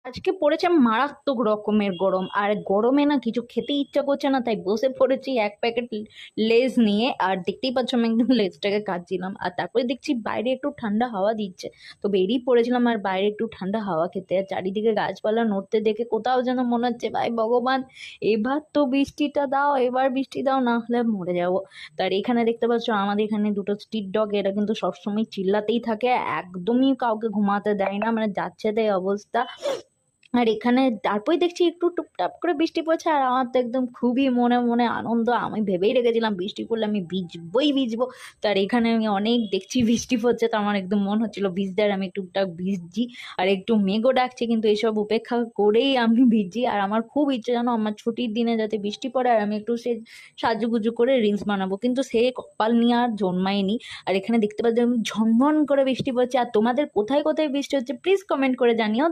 আজকে পড়েছে মারাত্মক রকমের গরম, আর গরমে না কিছু খেতে ইচ্ছা করছে না, তাই বসে পড়েছি এক প্যাকেট লেজ নিয়ে। আর দেখতেই পাচ্ছ আমি একদম লেজটাকে কাটছিলাম, আর তারপরে দেখছি বাইরে একটু ঠান্ডা হাওয়া দিচ্ছে, তো বেরিয়ে পড়েছিলাম আর বাইরে একটু ঠান্ডা হাওয়া খেতে। আর চারিদিকে গাছপালা নড়তে দেখে কোথাও যেন মনে হচ্ছে ভাই ভগবান, এবার তো বৃষ্টিটা দাও, এবার বৃষ্টি দাও, না হলে মরে যাবো। তার এখানে দেখতে পাচ্ছ আমাদের এখানে দুটো স্ট্রিট ডগ, এরা কিন্তু সবসময় চিল্লাতেই থাকে, একদমই কাউকে ঘুমাতে দেয় না, মানে যাচ্ছে তাই অবস্থা। আর এখানে তারপরে দেখছি একটু টুপটাপ করে বৃষ্টি পড়ছে, আর আমার তো একদম খুবই মনে মনে আনন্দ, আমি ভেবেই রেখেছিলাম বৃষ্টি পড়লে আমি ভিজবই ভিজবো। তার এখানে আমি অনেক দেখছি বৃষ্টি পড়ছে, তো আমার একদম মন হচ্ছিল ভিজতে, আর আমি টুকটাক ভিজছি। আর একটু মেঘও ডাকছে, কিন্তু এসব উপেক্ষা করেই আমি ভিজছি। আর আমার খুব ইচ্ছে জানো আমার ছুটির দিনে যাতে বৃষ্টি পড়ে, আর আমি একটু সে সাজুগুজু করে রিলস বানাবো, কিন্তু সে কপাল নিয়ে আর জন্মায়নি। আর এখানে দেখতে পাচ্ছি ঝনঝন করে বৃষ্টি পড়ছে। আর তোমাদের কোথায় কোথায় বৃষ্টি হচ্ছে প্লিজ কমেন্ট করে জানিও।